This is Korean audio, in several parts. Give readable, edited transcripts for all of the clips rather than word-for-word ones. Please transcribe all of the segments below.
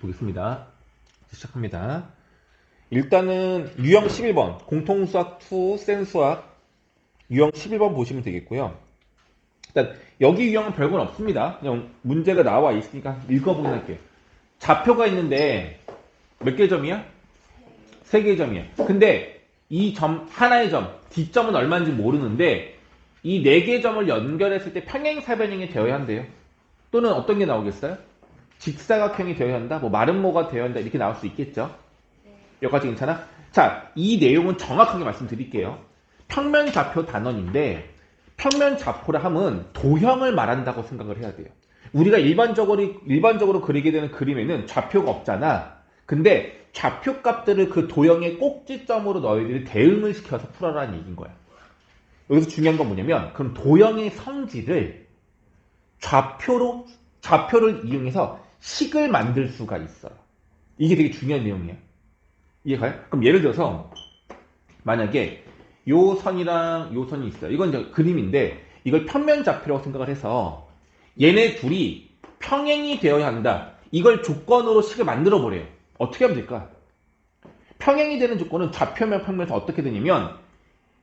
보겠습니다. 시작합니다. 일단은 유형 11번 공통수학 2 센수학 유형 11번 보시면 되겠고요. 일단 여기 유형은 별건 없습니다. 그냥 문제가 나와 있으니까 읽어보긴 할게요. 좌표가 있는데 몇 개 점이야? 3개 점이야. 근데 이 점 하나의 점 D점은 얼마인지 모르는데 이 4개 점을 연결했을 때 평행사변형이 되어야 한대요. 또는 어떤 게 나오겠어요? 직사각형이 되어야 한다, 뭐 마름모가 되어야 한다, 이렇게 나올 수 있겠죠. 여기까지 괜찮아? 자, 이 내용은 정확하게 말씀드릴게요. 평면좌표 단원인데 평면좌표라 함은 도형을 말한다고 생각을 해야 돼요. 우리가 일반적으로 그리게 되는 그림에는 좌표가 없잖아. 근데 좌표 값들을 그 도형의 꼭지점으로 너희들이 대응을 시켜서 풀어라는 얘기인 거야. 여기서 중요한 건 뭐냐면 그럼 도형의 성질을 좌표를 이용해서 식을 만들 수가 있어요. 이게 되게 중요한 내용이에요. 이해가요? 그럼 예를 들어서 만약에 요 선이랑 요 선이 있어요. 이건 이제 그림인데 이걸 평면좌표라고 생각을 해서 얘네 둘이 평행이 되어야 한다. 이걸 조건으로 식을 만들어 버려요. 어떻게 하면 될까? 평행이 되는 조건은 좌표면 평면에서 어떻게 되냐면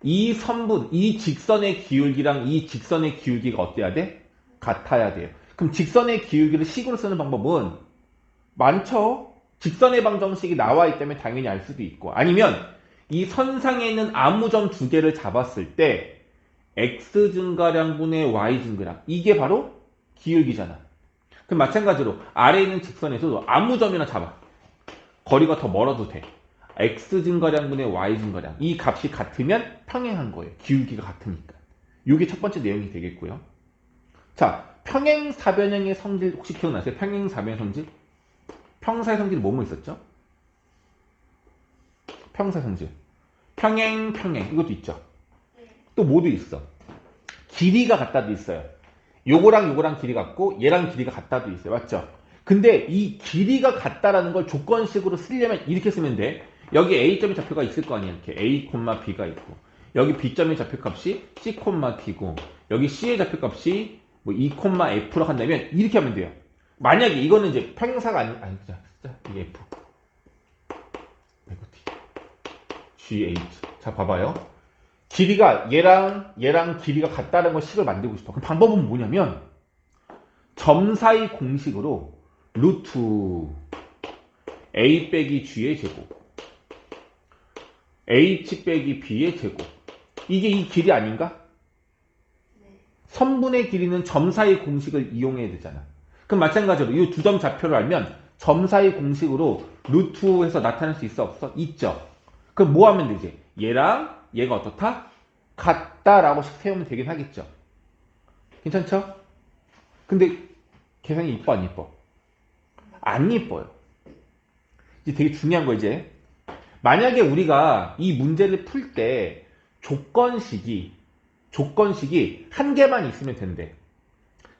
이 선분, 이 직선의 기울기랑 이 직선의 기울기가 어때야 돼? 같아야 돼요. 그럼 직선의 기울기를 식으로 쓰는 방법은 많죠? 직선의 방정식이 나와 있다면 당연히 알 수도 있고, 아니면 이 선상에 있는 아무 점 2개를 잡았을 때 x 증가량분의 y 증가량, 이게 바로 기울기잖아. 그럼 마찬가지로 아래에 있는 직선에서도 아무 점이나 잡아. 거리가 더 멀어도 돼. x 증가량분의 y 증가량, 이 값이 같으면 평행한 거예요. 기울기가 같으니까. 이게 첫 번째 내용이 되겠고요. 자, 평행사변형의 성질 혹시 기억나세요? 평행사변형 성질? 평사의 성질이 뭐뭐 있었죠? 평사의 성질. 평행 이것도 있죠. 또 뭐도 있어? 길이가 같다도 있어요. 요거랑 길이 같고 얘랑 길이가 같다도 있어요. 맞죠? 근데 이 길이가 같다라는 걸 조건식으로 쓰려면 이렇게 쓰면 돼. 여기 A점의 좌표가 있을 거 아니야. 이렇게 A, B가 있고 여기 B점의 좌표값이 C, D고 여기 C의 좌표값이 뭐 E, F로 한다면 이렇게 하면 돼요. 만약에 이거는 이제 평행사가 아니 진짜 이게 F GH. 자, 봐봐요. 길이가 얘랑 길이가 같다는 걸 식을 만들고 싶어. 그럼 방법은 뭐냐면 점 사이 공식으로 루트 A 빼기 G의 제곱 H 빼기 B의 제곱, 이게 이 길이 아닌가? 선분의 길이는 점 사이 공식을 이용해야 되잖아. 그럼 마찬가지로 이 두 점 좌표를 알면 점 사이 공식으로 루트해서 나타낼 수 있어 없어? 있죠. 그럼 뭐 하면 되지? 얘랑 얘가 어떻다? 같다라고 세우면 되긴 하겠죠. 괜찮죠? 근데 계산이 이뻐 안 이뻐? 안 이뻐요. 이제 되게 중요한 거 이제 만약에 우리가 이 문제를 풀 때 조건식이 한 개만 있으면 된대.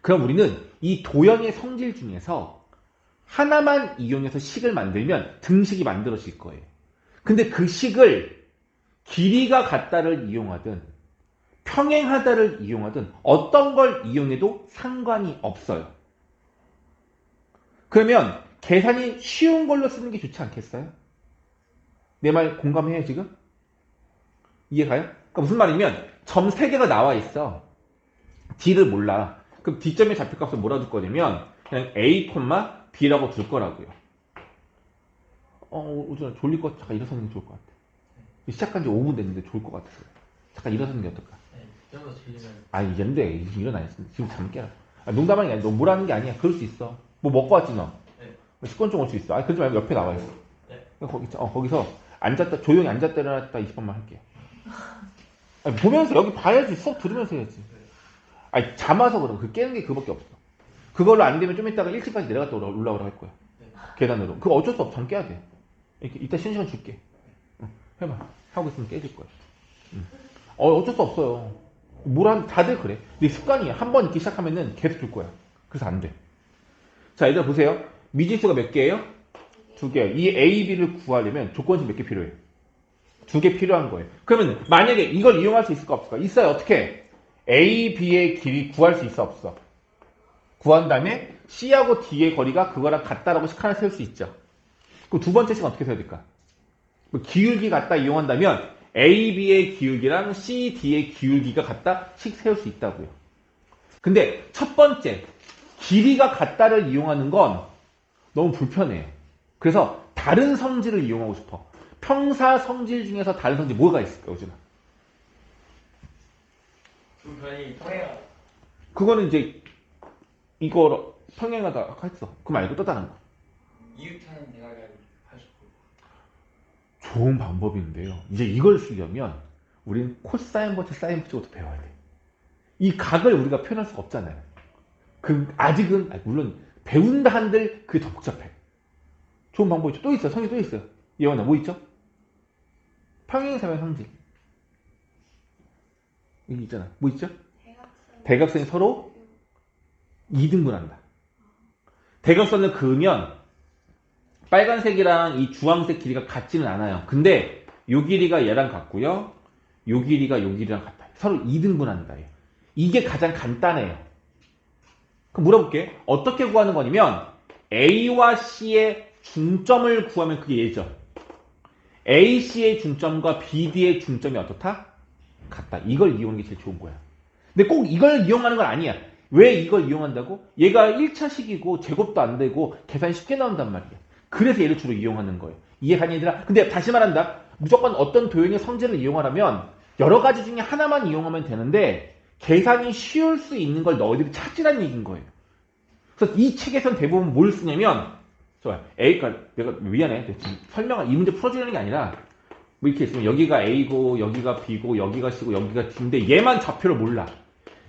그럼 우리는 이 도형의 성질 중에서 하나만 이용해서 식을 만들면 등식이 만들어질 거예요. 근데 그 식을 길이가 같다를 이용하든 평행하다를 이용하든 어떤 걸 이용해도 상관이 없어요. 그러면 계산이 쉬운 걸로 쓰는 게 좋지 않겠어요? 내 말 공감해요 지금? 이해가요? 그러니까 무슨 말이면 점 3개가 나와 있어. D를 몰라. 그럼 D점의 좌표값을 뭐라 줄 거냐면 그냥 A, B라고 둘 거라고요. 우선 졸릴 것 잠깐 일어서는 게 좋을 것 같아. 시작한 지 5분 됐는데 좋을 것 같아서. 잠깐 일어서는 게 어떨까? 네, 이 정도 들리면. 아니, 얘인데 지금 일어나야지. 지금 잠 깨라. 농담하는 게 아니야. 너 뭐라는 게 아니야. 그럴 수 있어. 뭐 먹고 왔지 너? 네. 식곤증 올 수 있어. 그러지 말고 옆에 나와 있어. 네. 거기서 앉았다 조용히 앉았다 일어났다 20번만 할게. 아니, 보면서 여기 봐야지. 수업 들으면서 해야지. 아니, 잠아서 그럼 그 깨는 게 그거밖에 없어. 그걸로 안 되면 좀 이따가 1층까지 내려갔다 올라오라 할 거야. 네. 계단으로. 그거 어쩔 수 없어. 잠 깨야 돼. 이렇게 이따 쉬는 시간 줄게. 해봐. 하고 있으면 깨질 거야. 어쩔 수 없어요. 다들 그래. 근데 습관이야. 한 번 읽기 시작하면은 계속 줄 거야. 그래서 안 돼. 자, 얘들아 보세요. 미지수가 몇 개예요? 2개. 이 A, B를 구하려면 조건식 몇 개 필요해요? 2개 필요한 거예요. 그러면 만약에 이걸 이용할 수 있을까 없을까? 있어요. 어떻게? A, B의 길이 구할 수 있어 없어? 구한 다음에 C하고 D의 거리가 그거랑 같다라고 식 하나 세울 수 있죠. 그럼 두 번째 식은 어떻게 세워야 될까? 기울기 같다 이용한다면 A, B의 기울기랑 C, D의 기울기가 같다 식 세울 수 있다고요. 근데 첫 번째 길이가 같다를 이용하는 건 너무 불편해요. 그래서 다른 성질을 이용하고 싶어. 평사 성질 중에서 다른 성질 뭐가 있을까, 요즘은? 불편이 평행하다. 그거는 이제 이거 평행하다 했어. 그 말고 또 다른 거. 이웃하는 대화를 하셨고. 좋은 방법인데요. 이제 이걸 쓰려면 우리는 코사인 버트 사인 버트부터 배워야 돼. 이 각을 우리가 표현할 수가 없잖아요. 아직은 물론 배운다 한들 그게 더 복잡해. 좋은 방법 있죠. 또 있어요. 성질 또 있어요. 예원아 뭐 있죠? 평행사변 성질. 여기 있잖아. 뭐 있죠? 대각선이 서로 이등분한다. 대각선을 그으면 빨간색이랑 이 주황색 길이가 같지는 않아요. 근데 요 길이가 얘랑 같고요. 요 길이가 요 길이랑 같아요. 서로 이등분한다. 이게 가장 간단해요. 그럼 물어볼게. 어떻게 구하는 거냐면 A와 C의 중점을 구하면 그게 얘죠. A, C의 중점과 B, D의 중점이 어떻다? 같다. 이걸 이용하는 게 제일 좋은 거야. 근데 꼭 이걸 이용하는 건 아니야. 왜 이걸 이용한다고? 얘가 1차식이고 제곱도 안 되고 계산이 쉽게 나온단 말이야. 그래서 얘를 주로 이용하는 거예요. 이해가니 얘들아? 근데 다시 말한다. 무조건 어떤 도형의 성질을 이용하려면 여러 가지 중에 하나만 이용하면 되는데 계산이 쉬울 수 있는 걸 너희들이 찾으라는 얘기인 거예요. 그래서 이 책에서는 대부분 뭘 쓰냐면 좋아요. A가 내가 미안해. 지금 설명을 이 문제 풀어주려는 게 아니라 뭐 이렇게 있으면 여기가 A고 여기가 B고 여기가 C고 여기가 D인데 얘만 좌표를 몰라.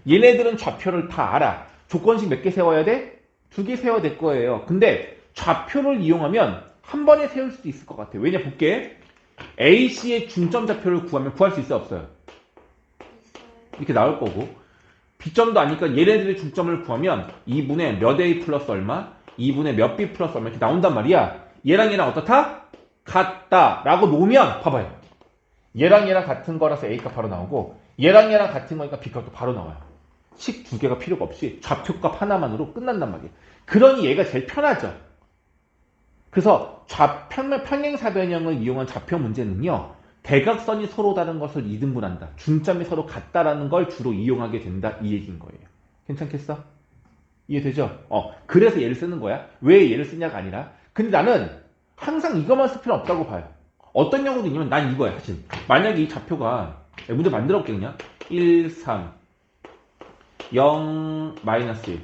얘네들은 좌표를 다 알아. 조건식 몇 개 세워야 돼? 2개 세워야 될 거예요. 근데 좌표를 이용하면 한 번에 세울 수도 있을 것 같아요. 왜냐 볼게. A, C의 중점 좌표를 구하면 구할 수 있어요? 없어요? 이렇게 나올 거고 B점도 아니까 얘네들의 중점을 구하면 2분의 몇 A 플러스 얼마? 2분의 몇 B 플러스 얼마 이렇게 나온단 말이야. 얘랑 얘랑 어떻다? 같다 라고 놓으면 봐봐요. 얘랑 얘랑 같은 거라서 A값 바로 나오고 얘랑 얘랑 같은 거니까 B값도 바로 나와요. 식 두 개가 필요가 없이 좌표값 하나만으로 끝난단 말이에요. 그러니 얘가 제일 편하죠. 그래서 평행사변형을 이용한 좌표 문제는요. 대각선이 서로 다른 것을 이등분한다. 중점이 서로 같다라는 걸 주로 이용하게 된다. 이 얘기인 거예요. 괜찮겠어? 이해되죠? 그래서 얘를 쓰는 거야. 왜 얘를 쓰냐가 아니라 근데 나는 항상 이것만 쓸 필요는 없다고 봐요. 어떤 경우도 있냐면 난 이거야. 사실 만약에 이 좌표가 문제 만들어 볼게 그냥 1, 3 0, 마이너스 1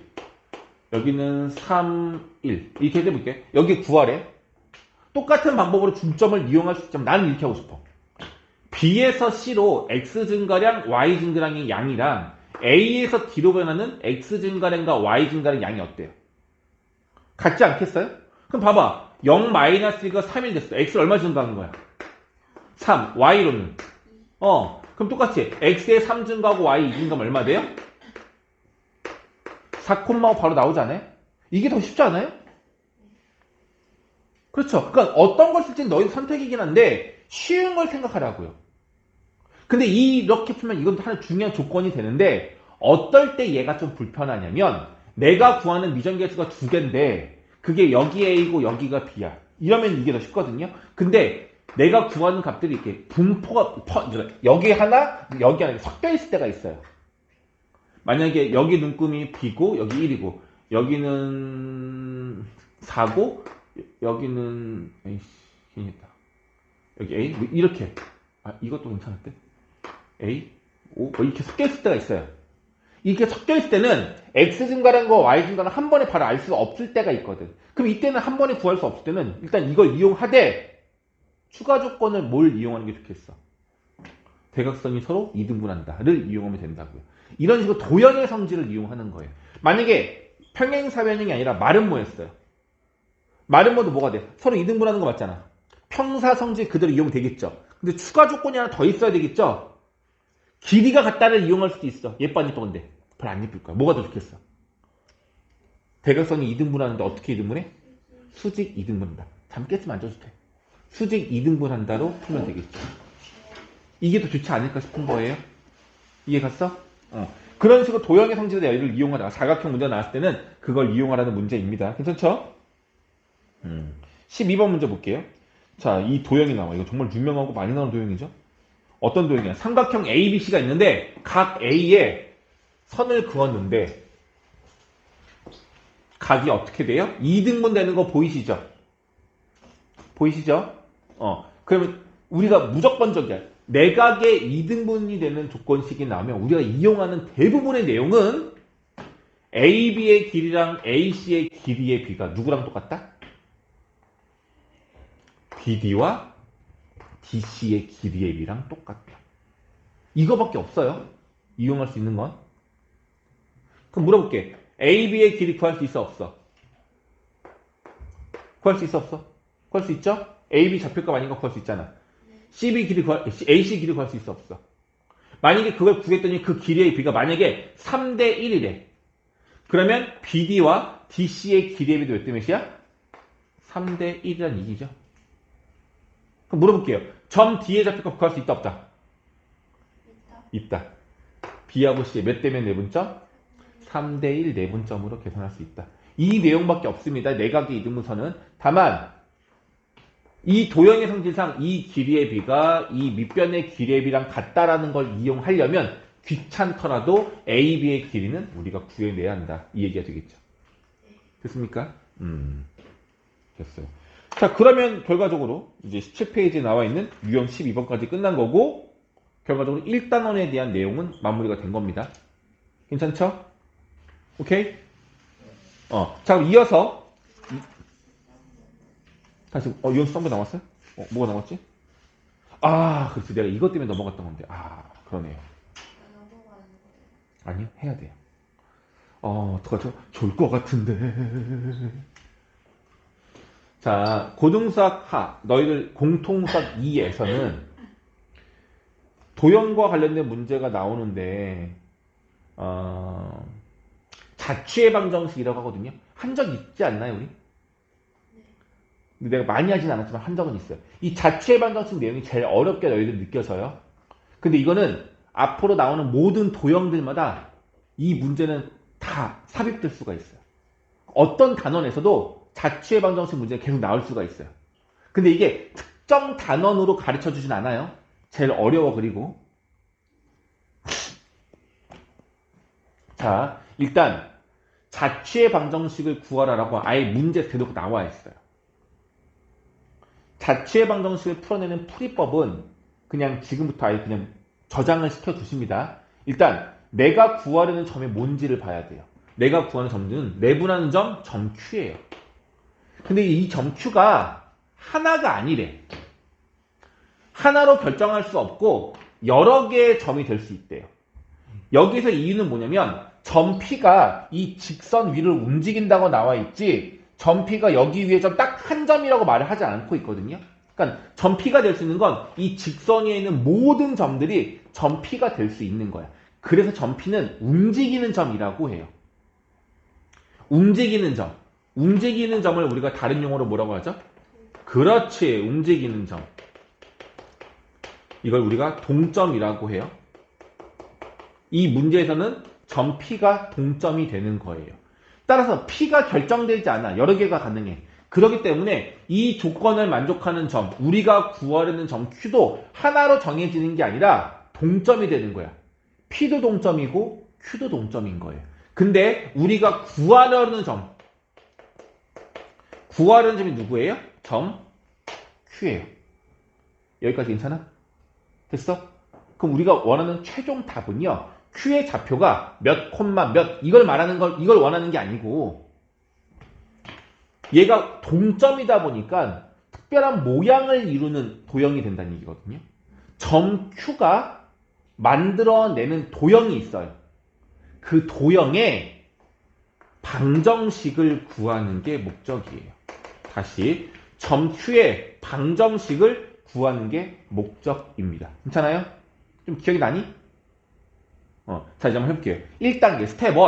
여기는 3, 1 이렇게 해볼게. 여기 9하래. 똑같은 방법으로 중점을 이용할 수 있지만 나는 이렇게 하고 싶어. B에서 C로 X 증가량, Y 증가량의 양이랑 A에서 D로 변하는 X 증가량과 Y 증가량 양이 어때요? 같지 않겠어요? 그럼 봐봐. 0 마이너스 1가 3이 됐어. X를 얼마 증가한 거야? 3. Y로는? 그럼 똑같이 X에 3 증가하고 Y 2 증가하면 얼마 돼요? 4,5 바로 나오지 않아요? 이게 더 쉽지 않아요? 그렇죠. 그러니까 어떤 걸 쓸지는 너희 선택이긴 한데 쉬운 걸 생각하라고요. 근데 이렇게 풀면 이건 하나 중요한 조건이 되는데 어떨 때 얘가 좀 불편하냐면 내가 구하는 미정계수가 두 개인데 그게 여기 A고 여기가 B야. 이러면 이게 더 쉽거든요. 근데 내가 구하는 값들이 이렇게 분포가 여기 하나 여기 하나 섞여 있을 때가 있어요. 만약에 여기 눈금이 B고 여기 1이고 여기는 4고 여기는 에이씨 괜히 했다. 여기 A 뭐 이렇게 이것도 괜찮을때 A 5 뭐 이렇게 섞여 있을 때가 있어요. 이렇게 섞여 있을 때는 X 증가량과 Y 증가량 한 번에 바로 알 수가 없을 때가 있거든. 그럼 이때는 한 번에 구할 수 없을 때는 일단 이걸 이용하되 추가 조건을 뭘 이용하는 게 좋겠어? 대각선이 서로 이등분한다를 이용하면 된다고요. 이런 식으로 도형의 성질을 이용하는 거예요. 만약에 평행사변형이 아니라 말은 뭐였어요? 말은 뭐가 돼? 서로 이등분하는 거 맞잖아. 평사 성질 그대로 이용이 되겠죠. 근데 추가 조건이 하나 더 있어야 되겠죠. 길이가 같다를 이용할 수도 있어. 예뻐 안 예뻐 근데 별로 안 예쁠 거야. 뭐가 더 좋겠어? 대각선이 이등분하는데 어떻게 이등분해? 수직 이등분한다. 잠깼으면 안 줘도 돼. 수직 이등분한다로 풀면 되겠죠. 이게 더 좋지 않을까 싶은 거예요. 이해 갔어? 그런 식으로 도형의 성질에 대한 얘를 이용하다가 사각형 문제가 나왔을 때는 그걸 이용하라는 문제입니다. 괜찮죠? 12번 문제 볼게요. 자, 이 도형이 나와. 이거 정말 유명하고 많이 나오는 도형이죠? 어떤 도형이야? 삼각형 ABC가 있는데 각 A에 선을 그었는데 각이 어떻게 돼요? 2등분 되는 거 보이시죠? 보이시죠? 그러면 우리가 무조건적이야. 내각의 2등분이 되는 조건식이 나오면 우리가 이용하는 대부분의 내용은 AB의 길이랑 AC의 길이의 비가 누구랑 똑같다? BD와 DC의 길이의 비랑 똑같다. 이거밖에 없어요. 이용할 수 있는 건. 그럼 물어볼게. AB의 길이 구할 수 있어 없어? 구할 수 있어 없어? 구할 수 있죠? AB 좌표값 아닌 거 구할 수 있잖아. AC 길이 구할 수 있어 없어? 만약에 그걸 구했더니 그 길이의 비가 만약에 3대 1이래. 그러면 BD와 DC의 길이의 비도 몇 대 몇이야? 3대 1이란 얘기죠. 그럼 물어볼게요. 점 D의 좌표값 구할 수 있다 없다? 있다. B하고 C의 몇 대면 내분점? 3대 1 내분점으로 계산할 수 있다. 이 내용밖에 없습니다. 내각의 이등분선은. 다만 이 도형의 성질상 이 길이의 비가 이 밑변의 길이의 비랑 같다라는 걸 이용하려면 귀찮더라도 AB의 길이는 우리가 구해내야 한다. 이 얘기가 되겠죠. 됐습니까? 됐어요. 자, 그러면 결과적으로 이제 17페이지에 나와 있는 유형 12번까지 끝난 거고 결과적으로 1단원에 대한 내용은 마무리가 된 겁니다. 괜찮죠? 오케이? 자, 그럼 이어서 다시 유형 13번 나왔어요? 뭐가 나왔지? 아, 그렇지. 내가 이것 때문에 넘어갔던 건데. 아, 그러네요. 아니요, 해야 돼요. 어떡하죠? 좋을 것 같은데. 자, 고등수학 하, 너희들 공통수학 2에서는 도형과 관련된 문제가 나오는데, 자취의 방정식이라고 하거든요. 한 적 있지 않나요, 우리? 근데 내가 많이 하진 않았지만 한 적은 있어요. 이 자취의 방정식 내용이 제일 어렵게 너희들 느껴져요. 근데 이거는 앞으로 나오는 모든 도형들마다 이 문제는 다 삽입될 수가 있어요. 어떤 단원에서도 자취의 방정식 문제가 계속 나올 수가 있어요. 근데 이게 특정 단원으로 가르쳐 주진 않아요. 제일 어려워. 그리고 자, 일단 자취의 방정식을 구하라라고 아예 문제 대놓고 나와 있어요. 자취의 방정식을 풀어내는 풀이법은 그냥 지금부터 아예 그냥 저장을 시켜 두십니다. 일단 내가 구하려는 점이 뭔지를 봐야 돼요. 내가 구하는 점은 내분하는 점, 점 Q예요. 근데 이 점 Q가 하나가 아니래. 하나로 결정할 수 없고 여러 개의 점이 될 수 있대요. 여기서 이유는 뭐냐면 점 P가 이 직선 위를 움직인다고 나와 있지 점 P가 여기 위에 점 딱 한 점이라고 말을 하지 않고 있거든요. 그러니까 점 P가 될 수 있는 건 이 직선 위에 있는 모든 점들이 점 P가 될 수 있는 거야. 그래서 점 P는 움직이는 점이라고 해요. 움직이는 점. 움직이는 점을 우리가 다른 용어로 뭐라고 하죠? 그렇지. 움직이는 점. 이걸 우리가 동점이라고 해요. 이 문제에서는 점 P가 동점이 되는 거예요. 따라서 P가 결정되지 않아. 여러 개가 가능해. 그렇기 때문에 이 조건을 만족하는 점, 우리가 구하려는 점 Q도 하나로 정해지는 게 아니라 동점이 되는 거야. P도 동점이고 Q도 동점인 거예요. 근데 우리가 구하려는 점이 누구예요? 점 Q예요. 여기까지 괜찮아? 됐어? 그럼 우리가 원하는 최종 답은요. Q의 좌표가 몇 콤마 몇 이걸 원하는 게 아니고 얘가 동점이다 보니까 특별한 모양을 이루는 도형이 된다는 얘기거든요. 점 Q가 만들어내는 도형이 있어요. 그 도형의 방정식을 구하는 게 목적이에요. 다시 점 Q의 방정식을 구하는 게 목적입니다. 괜찮아요? 좀 기억이 나니? 자, 이제 한번 해볼게요. 1단계, 스텝 1.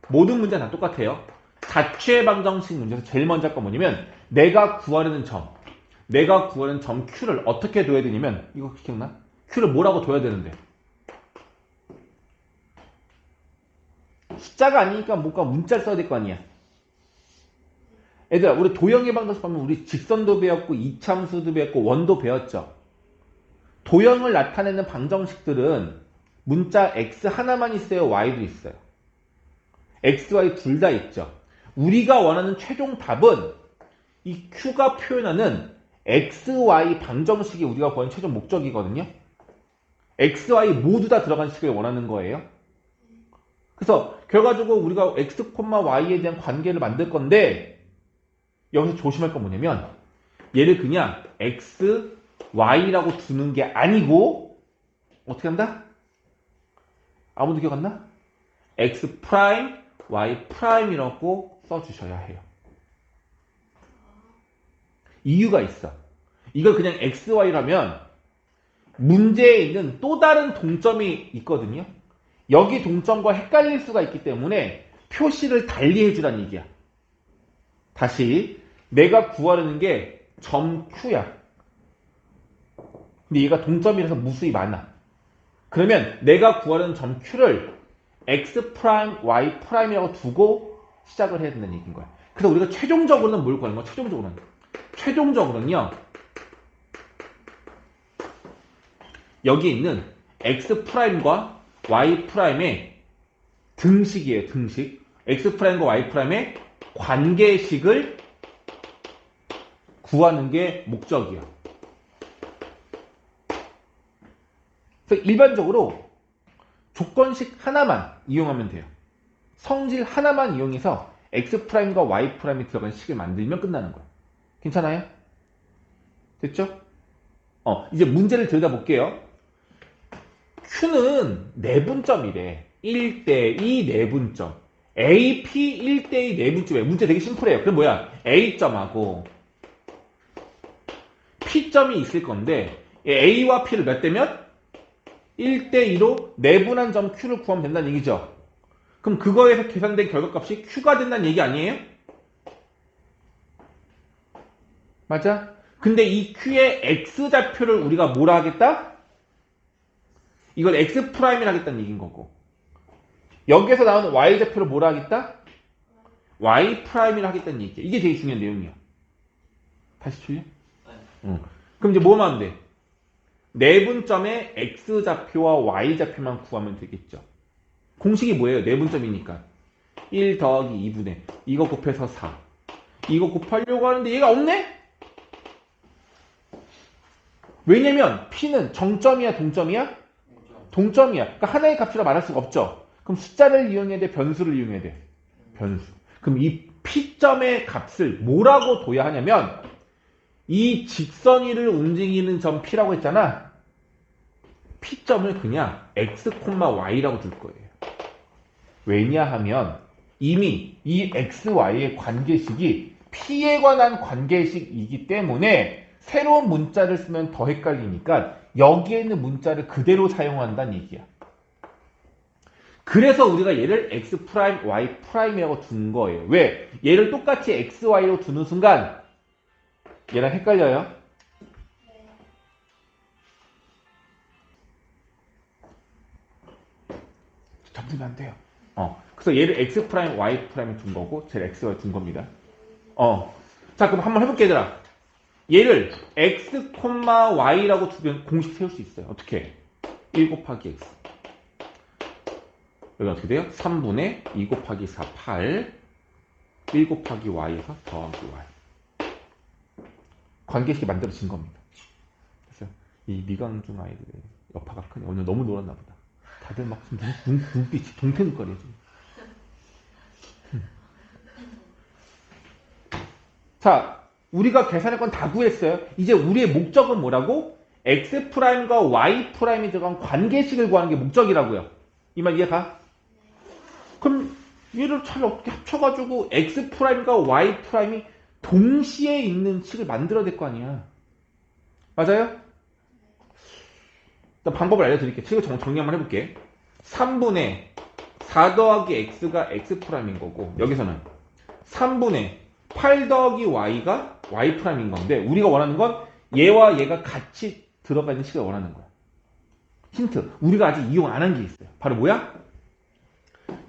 모든 문제는 다 똑같아요. 자취의 방정식 문제에서 제일 먼저 할 건 뭐냐면, 내가 구하려는 점 Q를 어떻게 둬야 되냐면, 이거 기억나? Q를 뭐라고 둬야 되는데? 숫자가 아니니까 뭔가 문자를 써야 될 거 아니야. 얘들아, 우리 도형 방정식 보면 우리 직선도 배웠고 이참수도 배웠고 원도 배웠죠. 도형을 나타내는 방정식들은 문자 x 하나만 있어요, y도 있어요. x, y 둘 다 있죠. 우리가 원하는 최종 답은 이 q가 표현하는 x, y 방정식이 우리가 원하는 최종 목적이거든요. x, y 모두 다 들어간 식을 원하는 거예요. 그래서 결과적으로 우리가 x, y에 대한 관계를 만들 건데 여기서 조심할 건 뭐냐면 얘를 그냥 x, y라고 두는 게 아니고 어떻게 한다? 아무도 기억 안 나? x 프라임, y 프라임이라고 써주셔야 해요. 이유가 있어. 이걸 그냥 x, y라면 문제에 있는 또 다른 동점이 있거든요. 여기 동점과 헷갈릴 수가 있기 때문에 표시를 달리 해주란 얘기야. 다시 내가 구하려는 게 점 Q야. 근데 얘가 동점이라서 무수히 많아. 그러면 내가 구하려는 점 Q를 X 프라임, Y 프라임이라고 두고 시작을 해야 된다는 얘기인 거야. 그래서 우리가 최종적으로는 뭘 구하는 거야? 최종적으로는요. 여기 있는 X 프라임과 Y 프라임의 등식이에요. 등식. X 프라임과 Y 프라임의 관계식을 구하는 게 목적이야. 그래서 일반적으로 조건식 하나만 이용하면 돼요. 성질 하나만 이용해서 X 프라임과 Y 프라임이 들어간 식을 만들면 끝나는 거야. 괜찮아요? 됐죠? 이제 문제를 들여다볼게요. Q는 내분점이래. 1대2 내분점. AP 1대2 내분점이에요. 문제 되게 심플해요. 그럼 뭐야? A점하고 P점이 있을 건데 A와 P를 몇 대면? 1대2로 내분한 점 Q를 구하면 된다는 얘기죠. 그럼 그거에서 계산된 결과값이 Q가 된다는 얘기 아니에요? 맞아? 근데 이 Q의 X좌표를 우리가 뭐라 하겠다? 이걸 X'이라 하겠다는 얘기인 거고, 여기에서 나오는 Y좌표를 뭐라 하겠다? Y'이라 하겠다는 얘기야. 이게 되게 중요한 내용이야. 다시 틀려? 그럼 이제 뭐만 하면 돼? 내분점의 X좌표와 Y좌표만 구하면 되겠죠. 공식이 뭐예요? 내분점이니까 1 더하기 2분의 이거 곱해서 4. 이거 곱하려고 하는데 얘가 없네? 왜냐면 P는 정점이야 동점이야? 동점이야. 그러니까 하나의 값이라 말할 수가 없죠. 그럼 숫자를 이용해야 돼? 변수를 이용해야 돼? 변수. 그럼 이 P점의 값을 뭐라고 둬야 하냐면 이 직선 위를 움직이는 점 P라고 했잖아. P점을 그냥 X, Y라고 둘 거예요. 왜냐하면 이미 이 X, Y의 관계식이 P에 관한 관계식이기 때문에 새로운 문자를 쓰면 더 헷갈리니까 여기에 있는 문자를 그대로 사용한다는 얘기야. 그래서 우리가 얘를 X', Y'이라고 둔 거예요. 왜? 얘를 똑같이 X, Y로 두는 순간 얘랑 헷갈려요? 잠들면 안 돼요. 그래서 얘를 X', Y'에 둔 거고 쟤를 X, Y에 둔 겁니다. 자, 그럼 한번 해볼게, 얘들아. 얘를 X, Y라고 두면 공식 세울 수 있어요. 어떻게? 1 곱하기 X. 여기 어떻게 돼요? 3분의 2 곱하기 4, 8. 1 곱하기 Y에서 더하기 Y. 관계식이 만들어진 겁니다. 그래서 이 미강중 아이들의 여파가 크네. 오늘 너무 놀았나 보다. 다들 막 눈빛이 동태눈거리지. 자, 우리가 계산할 건 다 구했어요. 이제 우리의 목적은 뭐라고? X'과 Y'이 들어간 관계식을 구하는 게 목적이라고요. 이 말 이해가? 그럼 얘를 잘 어떻게 합쳐가지고 X'과 Y'이 동시에 있는 식을 만들어야 될 거 아니야. 맞아요? 일단 방법을 알려드릴게요. 식을 정리 한번 해볼게. 3분의 4 더하기 X가 X'인 거고, 여기서는 3분의 8 더하기 Y가 Y'인 건데, 우리가 원하는 건 얘와 얘가 같이 들어가 있는 식을 원하는 거야. 힌트. 우리가 아직 이용 안 한 게 있어요. 바로 뭐야?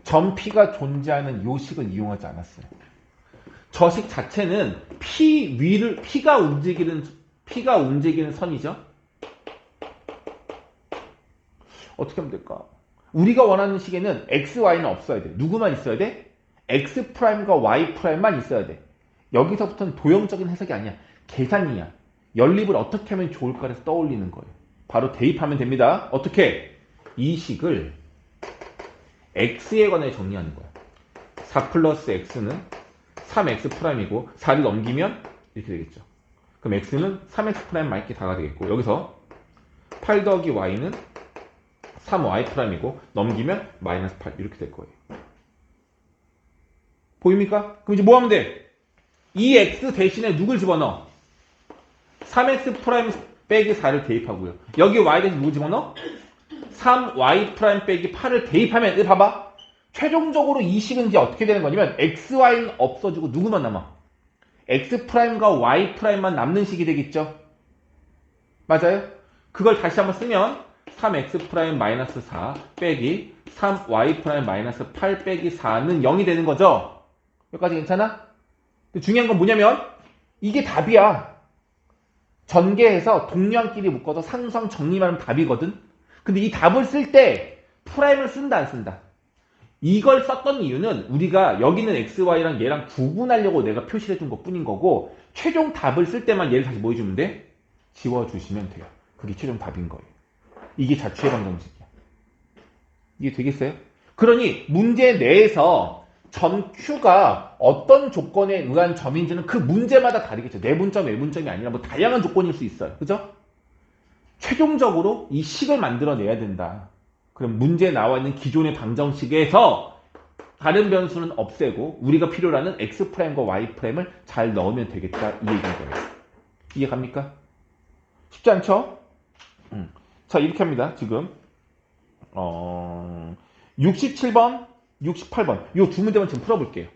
점 P가 존재하는 요 식을 이용하지 않았어요. 저 식 자체는 P가 움직이는 선이죠. 어떻게 하면 될까? 우리가 원하는 식에는 X, Y는 없어야 돼. 누구만 있어야 돼? X'과 Y'만 있어야 돼. 여기서부터는 도형적인 해석이 아니야. 계산이야. 연립을 어떻게 하면 좋을까 해서 떠올리는 거예요. 바로 대입하면 됩니다. 어떻게? 이 식을 X에 관해 정리하는 거야. 4 플러스 X는 3X'이고 4를 넘기면 이렇게 되겠죠. 그럼 X는 3X' 맞게 다가 되겠고 여기서 8 더하기 Y는 3Y'이고 넘기면 마이너스 8 이렇게 될 거예요. 보입니까? 그럼 이제 뭐 하면 돼? 이 X 대신에 누굴 집어넣어? 3X' 빼기 4를 대입하고요. 여기 Y 대신 누구 집어넣어? 3Y' 빼기 8을 대입하면 봐봐. 최종적으로 이 식은 이제 어떻게 되는 거냐면 XY는 없어지고 누구만 남아? X'과 Y'만 남는 식이 되겠죠? 맞아요? 그걸 다시 한번 쓰면 3X'-4 빼기 3Y'-8 빼기 4는 0이 되는 거죠? 여기까지 괜찮아? 근데 중요한 건 뭐냐면 이게 답이야. 전개해서 동량끼리 묶어서 상수항 정리만 하면 답이거든? 근데 이 답을 쓸 때 프라임을 쓴다 안 쓴다? 이걸 썼던 이유는 우리가 여기는 XY랑 얘랑 구분하려고 내가 표시를 해준 것 뿐인 거고 최종 답을 쓸 때만 얘를 다시 뭐 해주면 돼? 지워주시면 돼요. 그게 최종 답인 거예요. 이게 자취의 방정식이야. 이게 되겠어요? 그러니 문제 내에서 점 Q가 어떤 조건에 의한 점인지는 그 문제마다 다르겠죠. 내분점, 외분점이 아니라 뭐 다양한 조건일 수 있어요. 그죠? 최종적으로 이 식을 만들어내야 된다. 그럼 문제에 나와 있는 기존의 방정식에서 다른 변수는 없애고 우리가 필요로 하는 X'과 Y'을 잘 넣으면 되겠다. 이 얘기인 거예요. 이해 갑니까? 쉽지 않죠? 자, 이렇게 합니다. 지금 67번, 68번 이 두 문제만 지금 풀어볼게요.